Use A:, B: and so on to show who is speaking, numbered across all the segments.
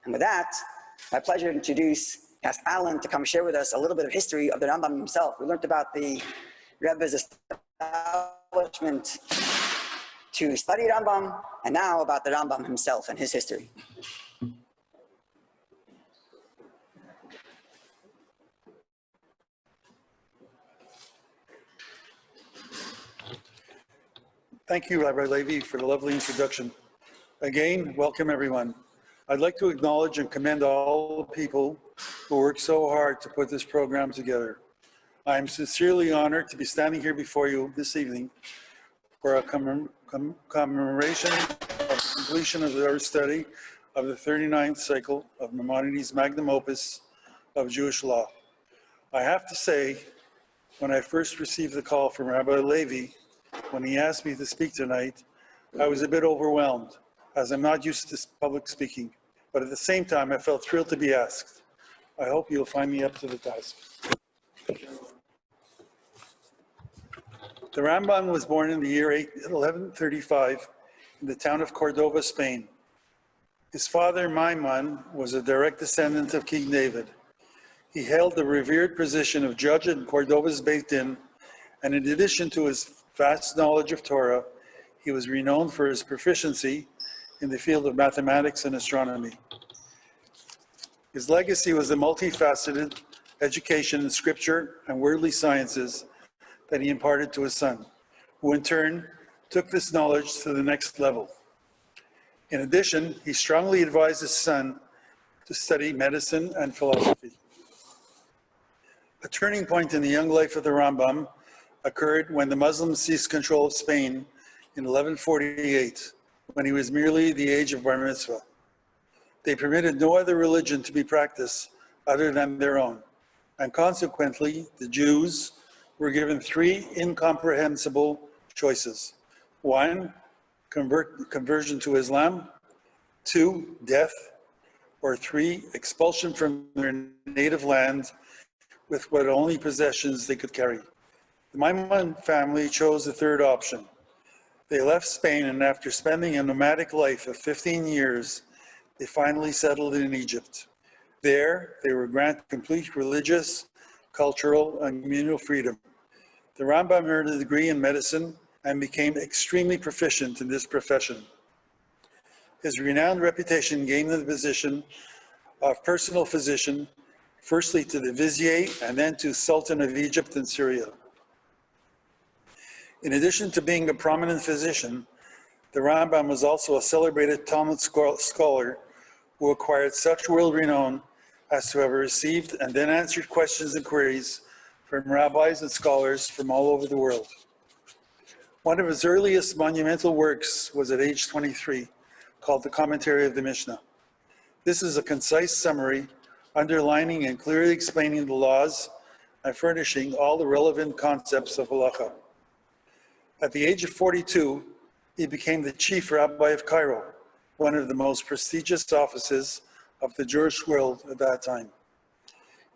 A: And with that, my pleasure to introduce Pastor Allan to come share with us a little bit of history of the Rambam himself. We learned about the Rebbe's establishment to study Rambam, and now about the Rambam himself and his history.
B: Thank you, Rabbi Levy, for the lovely introduction. Again, welcome everyone. I'd like to acknowledge and commend all the people who worked so hard to put this program together. I am sincerely honored to be standing here before you this evening for a commemoration of the completion of our study of the 39th cycle of Maimonides' magnum opus of Jewish law. I have to say, when I first received the call from Rabbi Levy, when he asked me to speak tonight, I was a bit overwhelmed, as I'm not used to public speaking. But at the same time, I felt thrilled to be asked. I hope you'll find me up to the task. The Rambam was born in the year 1135 in the town of Cordova, Spain. His father, Maimon, was a direct descendant of King David. He held the revered position of judge in Cordova's Beit Din, and in addition to his vast knowledge of Torah, he was renowned for his proficiency in the field of mathematics and astronomy. His legacy was a multifaceted education in scripture and worldly sciences that he imparted to his son, who in turn took this knowledge to the next level. In addition, he strongly advised his son to study medicine and philosophy. A turning point in the young life of the Rambam occurred when the Muslims seized control of Spain in 1148, when he was merely the age of bar mitzvah. They permitted no other religion to be practiced other than their own, and consequently, the Jews were given three incomprehensible choices. One, conversion to Islam. Two, death. Or three, expulsion from their native land with what only possessions they could carry. The Maimon family chose the third option. They left Spain, and after spending a nomadic life of 15 years, they finally settled in Egypt. There, they were granted complete religious, cultural, and communal freedom. The Rambam earned a degree in medicine and became extremely proficient in this profession. His renowned reputation gained him the position of personal physician, firstly to the vizier and then to Sultan of Egypt and Syria. In addition to being a prominent physician, the Rambam was also a celebrated Talmud scholar who acquired such world renown as to have received and then answered questions and queries from rabbis and scholars from all over the world. One of his earliest monumental works was at age 23, called the Commentary of the Mishnah. This is a concise summary underlining and clearly explaining the laws and furnishing all the relevant concepts of halakha. At the age of 42, he became the chief rabbi of Cairo, one of the most prestigious offices of the Jewish world at that time.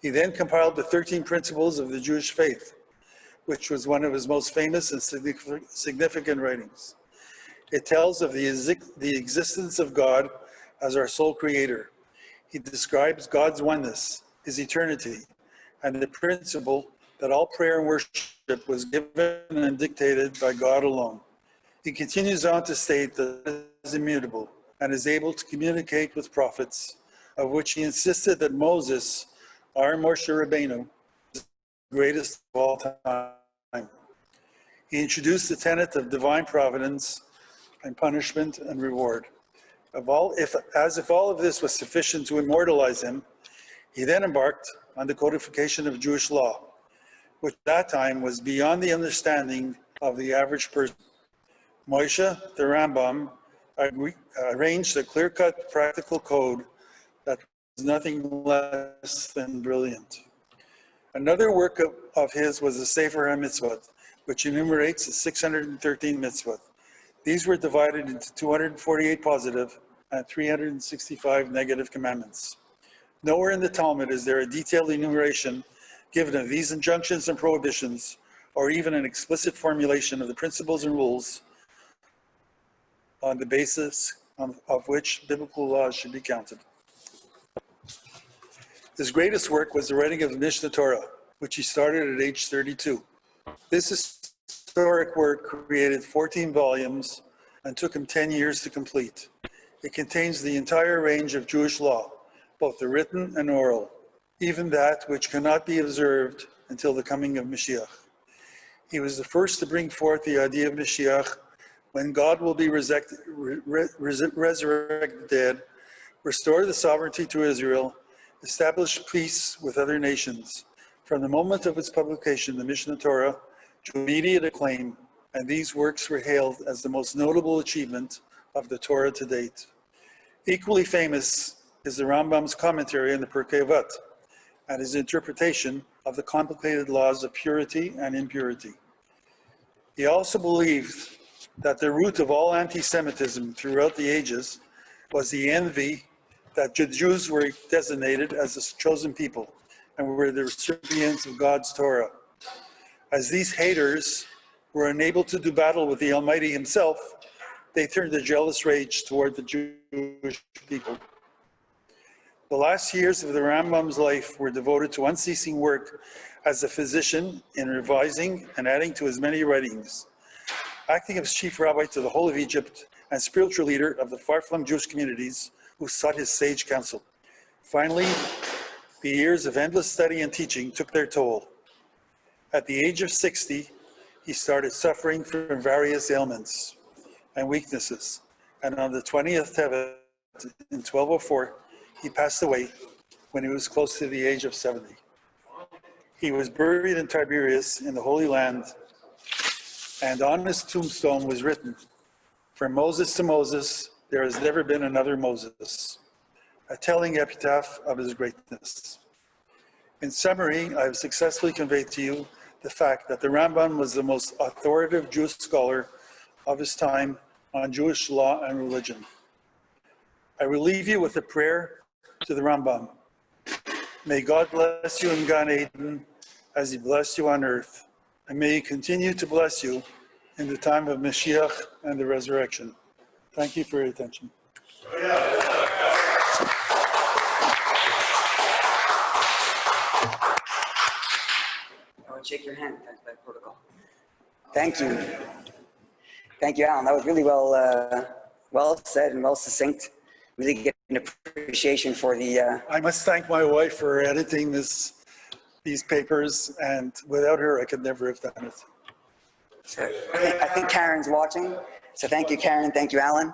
B: He then compiled the 13 Principles of the Jewish Faith, which was one of his most famous and significant writings. It tells of the existence of God as our sole creator. He describes God's oneness, his eternity, and the principle that all prayer and worship was given and dictated by God alone. He continues on to state that he is immutable and is able to communicate with prophets, of which he insisted that Moses, our Moshe Rabbeinu, is the greatest of all time. He introduced the tenet of divine providence and punishment and reward. As if all of this was sufficient to immortalize him, he then embarked on the codification of Jewish law, which at that time was beyond the understanding of the average person. Moshe, the Rambam, arranged a clear-cut practical code that was nothing less than brilliant. Another work of his was the Sefer HaMitzvot, which enumerates the 613 mitzvot. These were divided into 248 positive and 365 negative commandments. Nowhere in the Talmud is there a detailed enumeration given of these injunctions and prohibitions, or even an explicit formulation of the principles and rules on the basis of which biblical laws should be counted. His greatest work was the writing of the Mishnah Torah, which he started at age 32. This historic work created 14 volumes and took him 10 years to complete. It contains the entire range of Jewish law, both the written and oral, even that which cannot be observed until the coming of Mashiach. He was the first to bring forth the idea of Mashiach, when God will be resurrect the dead, restore the sovereignty to Israel, establish peace with other nations. From the moment of its publication, the Mishnah Torah drew immediate acclaim, and these works were hailed as the most notable achievement of the Torah to date. Equally famous is the Rambam's commentary on the Pirkei Avot and his interpretation of the complicated laws of purity and impurity. He also believed that the root of all anti-Semitism throughout the ages was the envy that the Jews were designated as a chosen people and were the recipients of God's Torah. As these haters were unable to do battle with the Almighty himself, they turned a jealous rage toward the Jewish people. The last years of the Rambam's life were devoted to unceasing work as a physician in revising and adding to his many writings. Acting as chief rabbi to the whole of Egypt and spiritual leader of the far-flung Jewish communities who sought his sage counsel. Finally, the years of endless study and teaching took their toll. At the age of 60, he started suffering from various ailments and weaknesses, and on the 20th Tevet in 1204, he passed away when he was close to the age of 70. He was buried in Tiberias in the Holy Land, and on his tombstone was written, "From Moses to Moses, there has never been another Moses," a telling epitaph of his greatness. In summary, I have successfully conveyed to you the fact that the Rambam was the most authoritative Jewish scholar of his time on Jewish law and religion. I will leave you with a prayer to the Rambam. May God bless you in Gan Eden as he blessed you on earth, and may he continue to bless you in the time of Mashiach and the resurrection. Thank you for your attention.
A: I would shake your hand, thanks by protocol. Thank you. Thank you, Allan. That was really well said and well succinct. Really get an appreciation for the...
B: I must thank my wife for editing these papers, and without her, I could never have done it.
A: So I think Karen's watching. So thank you, Karen. Thank you, Allan.